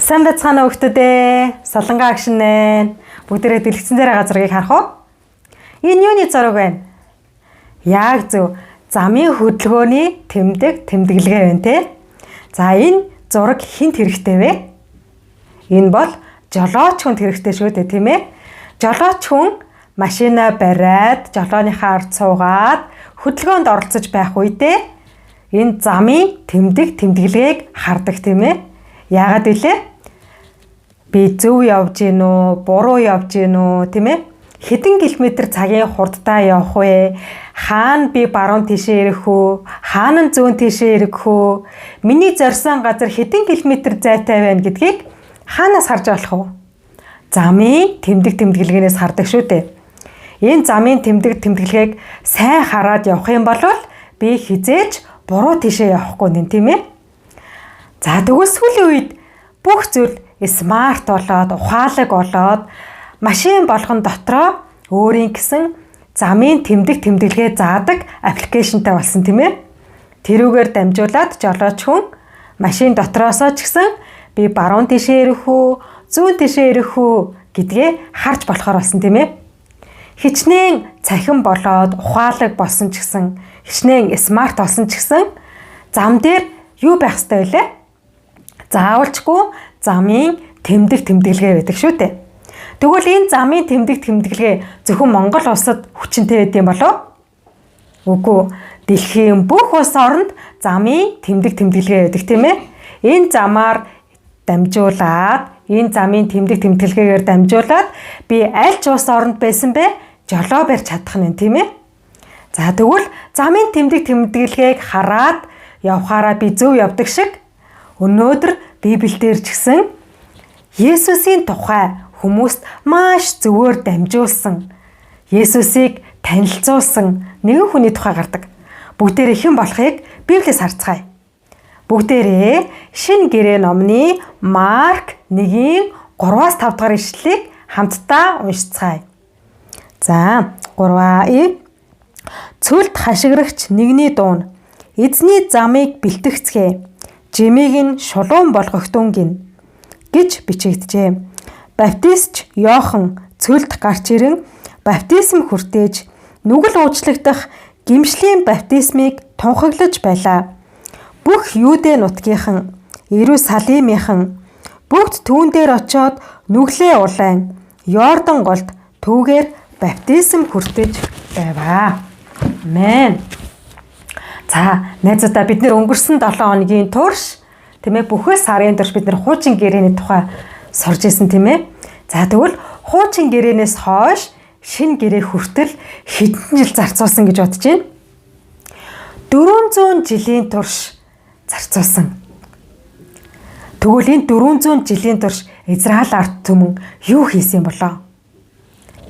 Сайн байцгаана уу хүүхдүүдээ. Солонгоо агшин нэ. Бүгдээрээ дэлгэцэн дээр газрыг харах уу? Энэ юуны зураг байна? Яг зөв. Замын хөдөлгөөний тэмдэглэгээ байна те. За энэ зураг хинт хэрэгтэй вэ? Энэ бол жолооч хүнд хэрэгтэй шүү дээ, тийм ээ. Жолооч хүн машинаа бариад, жолооныхаа ард суугаад хөдөлгөөнд оролцож байх үедээ энэ замын тэмдэглэгийг хардаг, тийм ээ. Яагаад вүлээ? Би зөв явж гин үү, буруу явж гин үү, тийм ээ? Хэдэн километр цагийн хурдтай явах вэ? Хаана би баруун тишээ ирэх үү? Хаана зүүн тишээ ирэх үү? Миний зорьсон газар хэдэн километр зайтай байна гэдгийг хаанаас харж болох вэ? Замын тэмдэглэгээс хардаг шүү дээ. Энэ замын тэмдэглэгийг сайн хараад явах юм бол би хизээж буруу тишээ явахгүй нэ, тийм ээ? За тэгвэл сүүлийн үед бүх зүйл смарт болоод, ухаалаг болоод машин болгон дотроо өөрийн гэсэн замын тэмдэглэгээ заадаг аппликейшнтай болсон, тийм ээ. Тэрүүгээр дамжуулаад жолооч хүн машин дотроосоо ч гэсэн би баруун тишээ ирэх үү, зүүн тишээ ирэх үү гэдгээ харж болохоор болсон, тийм ээ. Хичнээн цахим болоод ухаалаг болсон ч гэсэн, хичнээн смарт болсон ч гэсэн зам дээр юу байх ёстой вэ? Заавалчгүй замын тэмдэглэгээ байдаг шүү дээ. Тэгвэл энэ замын тэмдэглэгээ зөвхөн Монгол улсад хүчинтэй байдсан болов? Үгүй. Дэлхийн бүх улс оронд замын тэмдэглэгээ байдаг, тийм ээ. Энэ замаар дамжуулаад, энэ замын тэмдэглэгээр дамжуулаад би аль ч улс оронд байсан бэ? Жолоо барьж чадах нь, тийм ээ. За тэгвэл замын тэмдэглэгийг хараад явхаараа би зөв явдаг шиг өнөөдөр Библиэлд ч гэсэн Есүсийн тухай хүмүүст маш зөвөр дамжуулсан, Есүсийг танилцуулсан нэгэн хүний тухай гардаг. Бүгдээрээ хэн болохыг Библиэс харцгаая. Бүгдээрээ Шинэ Гэрээ номны Марк 1-3-5 дахь ишлэлийг хамтдаа уншицгаая. За 3 Цөлд хашгирагч нэгний дуун эзний замыг бэлтгэцгээ, жимийг нь шулуун болгохтун гин гэж бичигджээ. Баптистч Иохан цөлд гарч ирэн баптизм хүртээж нүгэл уучлагдах гимшлийн баптизмыг тунхаглаж байлаа. Бүх Юудэ нутгийнхан, Иерусалимийнхан бүгд түүн дээр очиод нүглээ улайн Йордан голд түүгээр баптизм хүртэж байваа. Амен. За, найзуудаа бид нэр өнгөрсөн 7 хоногийн турш тийм ээ бүхэл сарын турш бид нэр хуучин гэрээний тухай сурж ирсэн, тийм ээ. За тэгвэл хуучин гэрээнээс хойш шинэ гэрээ хүртэл хэдэн жил зарцуулсан гэж бодож байна? 400 жилийн турш зарцуулсан. Тэгвэл энэ 400 жилийн турш Израиль ард түмэн юу хийсэн болоо?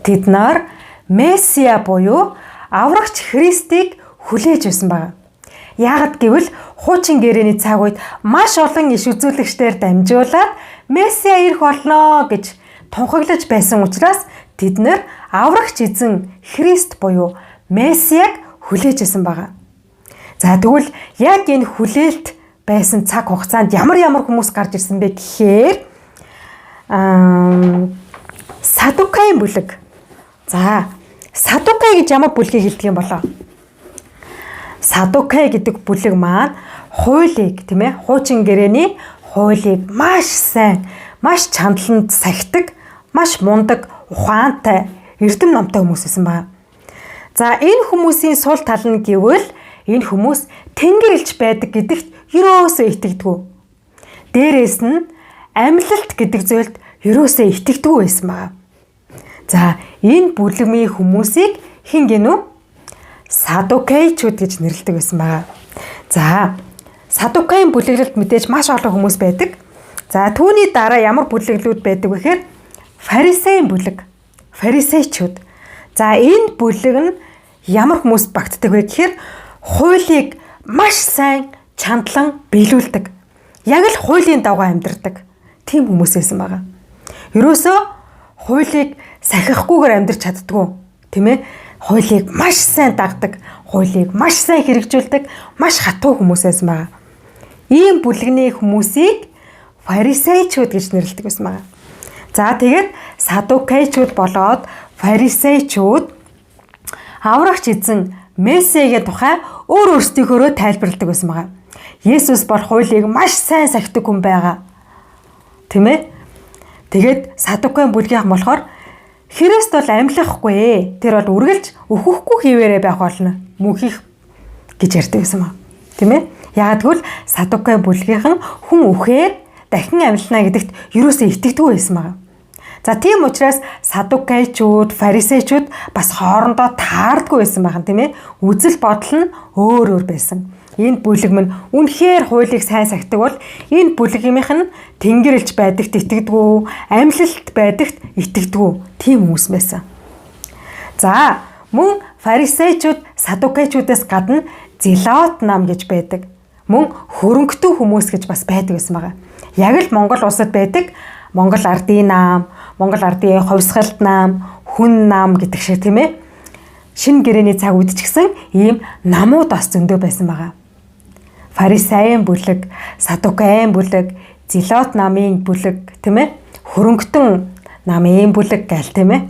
Тэд нар Месиа буюу аврагч Христийг хүлээж байсан байна. Яагад гэвэл хуучин гэрээний цаг үед маш олон иш үзүүлэгчдээр дамжуулаад Месиа ирэх болно гэж тунхаглаж байсан учраас тэд нэр аврагч эзэн Христ буюу Месиаг хүлээж байсан байна. За тэгвэл яг энэ хүлээлт байсан цаг хугацаанд ямар хүмүүс гарч ирсэн бэ гэхээр Садукайн бүлэг. За Садукай гэж ямар бүлгийг хэлдэг юм болоо? Садукай гэдэг бүлэг маань хуулийг, тийм ээ, хуучин гэрээний хуулийг маш сайн, маш чандланд сахидаг, маш мундаг, ухаантай, эрдэм номтой хүмүүс байсан байна. За энэ хүмүүсийн сул тал нь гэвэл энэ хүмүүс тэнгэр элч байдаг гэдэгт ерөөсөө итгэдэггүй. Дээрээс нь амьлалт гэдэг зүйлд ерөөсөө итгэдэггүй байсан байна. За энэ бүлгийн хүмүүсийг хэн гинүү? Садукейчуд гэж нэрлэдэг байсан байгаа. За Садукайн бүлэглэлд мэдээж маш олон хүмүүс байдаг. За түүний дараа ямар бүлэглүүд байдаг вэ гэхээр Фарисеийн бүлэг, Фарисейчуд. За энэ бүлэг нь ямар хүмүүс багтдаг вэ гэхээр хуулийг маш сайн чандлан биелүүлдэг. Яг л хуулийн дагуу амьдардаг. Тийм хүмүүс байсан байгаа. Ерөөсөө хуулийг сахихгүйгээр амьдарч чаддгүй, тийм ээ? Хуулийг маш сайн дагдаг, хуулийг маш сайн хэрэгжүүлдэг, маш хатуу хүмүүс байсан байна. Ийм бүлэгний хүмүүсийг фарисеучуд гэж нэрлэдэг байсан байна. За тэгээд садукеичуд болоод фарисеучуд аврагч эзэн Месиагийн тухай өөр өөрсдийнхөө тайлбарладаг байсан байна. Есүс бол хуулийг маш сайн сахидаг хүн байгаа. Тийм ээ? Тэгээд садукеин бүлгийнхан болохоор Христ бол амьлахгүй. Тэр бол үргэлж өөхөхгүй хിവэрэ байх болно. Мөнхийх гэж ярьдаг байсан ба. Тийм ээ? Яг тэгвэл садукеин бүлгийнхан хүн үхээр дахин амьлна гэдэгт юусоо итгэдэггүй байсан ба. За тийм учраас садукеичуд, фарисеучуд бас хоорондоо таардаггүй байсан байна, тийм ээ? Үзэл бодол нь өөр байсан. Энэ бүлэг минь үнэхээр хуулийг сайн сахидаг бол энэ бүлгийнх нь тэнгэрлж байдагт итгэдэггүй, амьлалт байдагт итгэдэггүй тийм хүмүүс байсан. За мөн фарисеучуд, садукеичудаас гадна зелот нам гэж байдаг. Мөн хөрөнгөтөө хүмүүс гэж бас байдаг байсан байгаа. Яг л Монгол улсад байдаг Монгол ардын наам, Монгол ардын хувьсгалт наам, хүн наам гэдэг шиг тийм ээ. Шинэ гэрээний цаг үед ч гэсэн ийм намууд бас зөндөө байсан байгаа. Фарисеийн бүлэг, садукеин бүлэг, зелот намын бүлэг тийм ээ. Хөрөнгөтөн намын бүлэг гээл тийм ээ.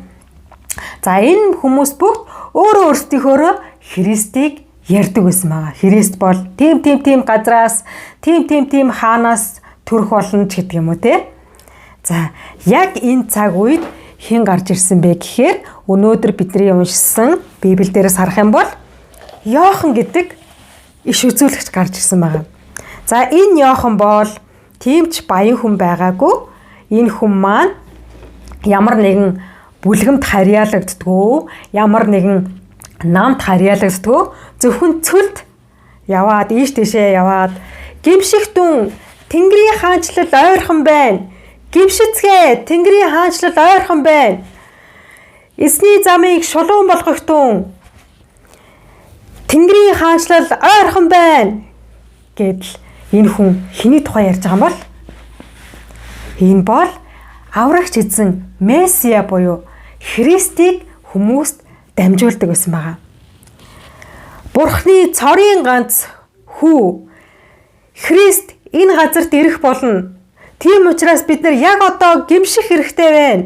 За энэ хүмүүс бүгд өөрөө өөрсдийнхөө Христийг ярьдаг байсан байгаа. Христ бол тийм газраас, тийм хаанаас төрөх болно ч гэдэг юм уу те. За яг энэ цаг үед хэн гарч ирсэн бэ гэхээр өнөөдөр бидний уншсан Библиэл дээрээс харах юм бол Иохан гэдэг иш үзүүлэгч гарч ирсэн байгаа. За энэ Иохан бол тимч баян хүн байгаагүй. Энэ хүн маань ямар нэгэн бүлгэмд харьяалагддгүү, ямар нэгэн намд харьяалагддгүү, зөвхөн цөлд яваад ийш тийшээ яваад гимшигтэн Тэнгэрийн хаанчлал ойрхон байна. Гимшицгээ Тэнгэрийн хаанчлал ойрхон байна. Эсний замыг шулуун болгохтун Тэнгэрийн хаанчлал ойрхон байна гэдэл энэ хүн хэний тухай ярьж байгаа юм бол энэ бол аврагч эзэн Месиа буюу Христийг хүмүүст дамжуулдаг байсан байгаа. Бурхны цорын ганц хүү Христ энэ газарт ирэх болно. Тийм учраас бид нар яг одоо гимших хэрэгтэй байна.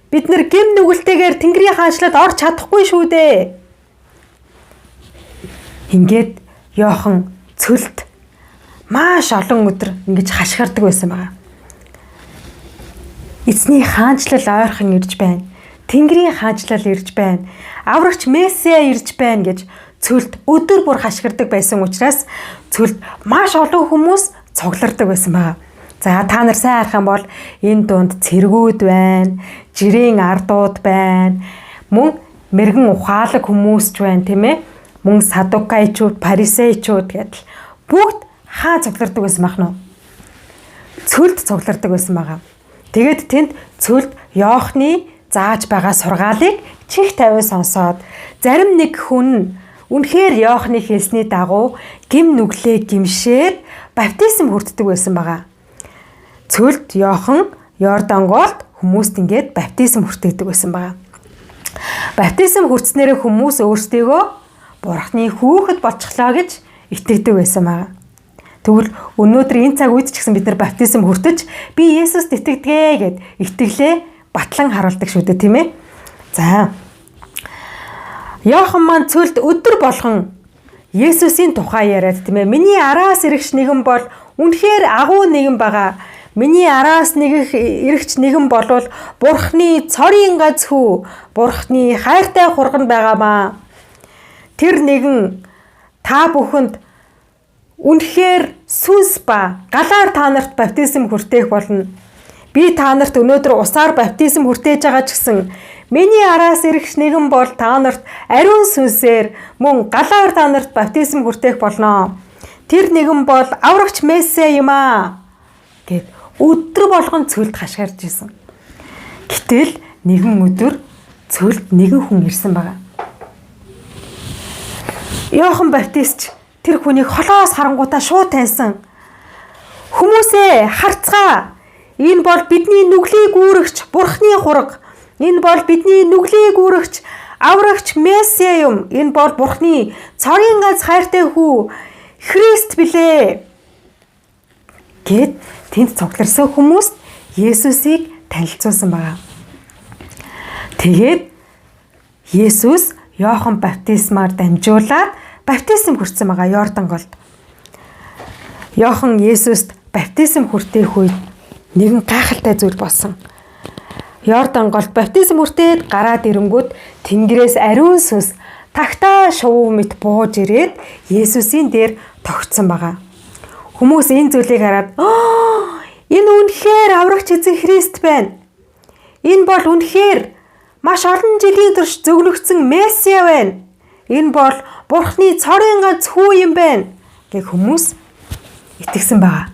Бид нар гим нүгэлтэйгээр Тэнгэрийн хаанчлалд орж чадахгүй шүү дээ. Ингээд Иохан цөлд маш олон өдөр ингэж хашгирдаг байсан байгаа. Эзний хаанчлал ойрхон ирж байна. Тэнгэрийн хаанчлал ирж байна. Аврагч Месиа ирж байна гэж цөлд өдөр бүр хашгирдаг байсан учраас цөлд маш олон хүмүүс цуглардаг байсан байгаа. За та нар сайн харах юм бол энэ дунд цэргүүд байна, жирийн ардууд байна, мөн мэрэгэн ухаалаг хүмүүс ч байна, тийм ээ? Мөн садукеичуд, фарисеичуд гэдэл бүгд хаа цуглардаг байсан мах нь? Цөлд цуглардаг байсан байгаа. Тэгээд тэнд цөлд Иохны зааж байгаа сургаалыг чих тавиа сонсоод зарим нэг хүн үнэхээр Иохны хэлсний дагуу гим нүглээ гимшээд баптизм хүртдэг байсан байгаа. Цөлд Иохан Йорданголд хүмүүст ингээд баптизм хүртээдэг байсан байгаа. Баптизм хүртснээр хүмүүс өөрсдийгөө Бурхны хүүхэд болчихлоо гэж итгэдэг байсан байгаа. Тэгвэл өнөөдөр энэ цаг үед ч гэсэн бид нар баптизм хүртэж би Есүст итгэдэг гэд итгэлээ батлан харуулдаг шүү дээ, тийм ээ? За. Иохан маань цөлд өдөр болгон Есүсийн тухай яриад, тийм ээ? Миний араас ирэгч нэгэн бол үнэхээр агуу нэгэн байгаа. Миний араас ирэгч нэгэн болвол Бурхны цорын гац хүү, Бурхны хайртай хурган байгаамаа. Тэр нэгэн та бүхэнд үнэхээр сүнс ба галаар та нарт баптизм хүртээх болно. Би та нарт өнөөдөр усаар баптизм хүртээж байгаа ч гэсэн миний араас ирэгч нэгэн бол та нарт ариун сүнсээр мөн галаар та нарт баптизм хүртээх болно. Тэр нэгэн бол аврагч Месиа юм аа гэд өдөр болгон цөлд хашгирж исэн. Гэтэл нэгэн өдөр цөлд нэгэн хүн ирсэн байгаа. Иохан Баптист тэр хүнийг холоос харангуйтаа шууд таньсан. Хүмүүсээ харцгаа. Энэ бол бидний нүглийг үүрэгч Бурхны хураг. Энэ бол бидний нүглийг үүрэгч аврагч Месиа юм. Энэ бол Бурхны цорын гац хайртай хүү Христ билээ. Гэт тэнд цугларсан хүмүүст Есүсийг танилцуулсан байна. Тэгээд Есүс Иохан баптисмаар дамжуулаад баптизм хүртсэн байгаа Йордан голд. Иохан Есүст баптизм хүртээх үед нэгэн гайхалтай зүйл болсон. Йордан голд баптизм хүртээд гараад ирэнгүүт Тэнгэрээс ариун сүнс тагтаа шувуу мэт бууж ирээд Есүсийн дээр тогтсон байгаа. Хүмүүс энэ зүйлийг хараад энэ үнэхээр аврагч эзэн Христ байна. Энэ бол үнэхээр маш олон жилийн турш зөгнөгдсөн Месиа байна. Энэ бол Бурхны цорын ганц хүү юм байна гэх хүмүүс итгэсэн байгаа.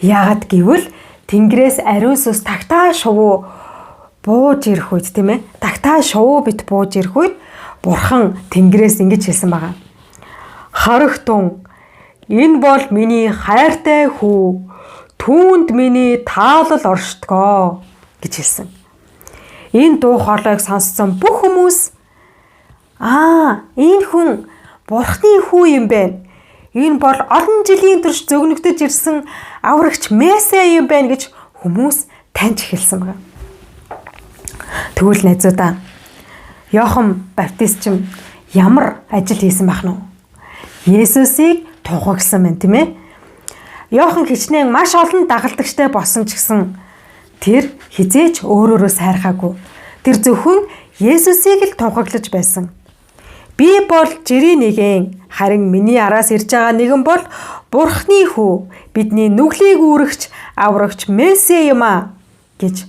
Яагаад гэвэл Тэнгэрээс ариун сүнс тагтаа шувуу бууж ирэх үед тийм ээ. Тагтаа шувуу бит бууж ирэх үед Бурхан Тэнгэрээс ингэж хэлсэн байгаа. Харагтун энэ бол миний хайртай хүү. Түүнд миний таалал оршдгоо гэж хэлсэн. Энэ дуу хоолойг сонссон бүх хүмүүс энэ хүн Бурхны хүү юм байна. Энэ бол олон жилийн турш зөгнөгдөж ирсэн аврагч Месиа юм байна гэж хүмүүс таньж эхэлсэн байна. Тэгвэл найзуудаа Иохан баптистч ямар ажил хийсэн байх нь? Есүсийг тунхагсан байна, тийм ээ? Иохан хичнээн маш олон дагалдагчтай болсон ч гэсэн тэр хизээч өөрөөрөө сайрхаагүй. Тэр зөвхөн Есүсийг л тунхаглаж байсан. Би бол жирийн нэгэн, харин миний араас ирж байгаа нэгэн бол Бурхны хүү, бидний нүглийг үүрэгч аврагч Месиа юм а гэж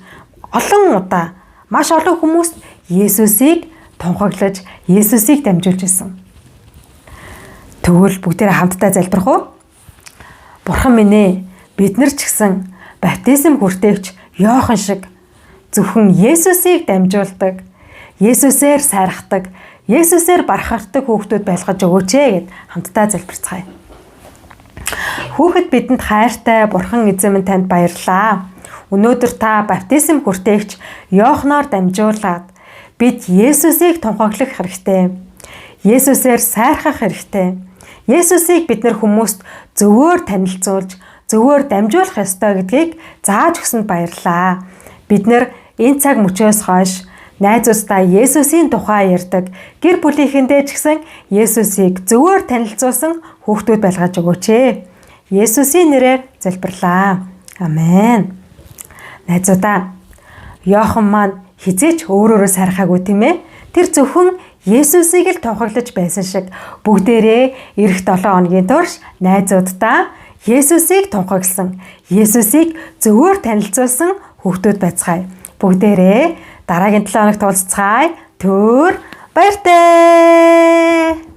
олон удаа маш олон хүмүүст Есүсийг тунхаглаж, Есүсийг дамжуулж ирсэн. Тэгвэл бүгдээрээ хамтдаа залбирах уу? Бурхан минь ээ, бид нар ч гэсэн баптизм хүртээгч Иохан шиг зөвхөн Есүсийг дамжуулдаг, Есүсээр сайрхдаг, Есүсээр бархардаг хүүхдүүд байлгаж өгөөч гэд хамтдаа залбирцгаая. Хүүхэд бидэнд хайртай Бурхан эзэн минь танд баярлалаа. Өнөөдөр та баптизм хүртээгч Иоханоор дамжуулаад бид Есүсийг тунхаглах хэрэгтэй. Есүсээр сайрхах хэрэгтэй. Есүсийг бид нар хүмүүст зөвөөр танилцуулж, зөвөөр дамжуулах ёстой гэдгийг зааж өгсөнд баярлалаа. Бид нар энэ цаг мөчөөс хойш найзуудтай Есүсийн тухай ярьдаг, гэр бүлийнхэндээ ч гэсэн Есүсийг зөвөөр танилцуулсан хүүхдүүд байлгаж өгөөч. Есүсийн нэрээр залбирлаа. Амен. Найзуудаа, Иохан маань хизээч өөрөөрөө сайрхаагүй тийм ээ. Тэр зөвхөн Есүсийг л тунхаглаж байсан шиг бүгдээрээ эх 7 хоногийн турш найзуудтай Есүсийг тунхагласан, Есүсийг зөвөөр танилцуулсан хүүхдүүд байцгаая. Бүгдээрээ дараагийн 7 хоногт уулзцгаая. Түр баяртай.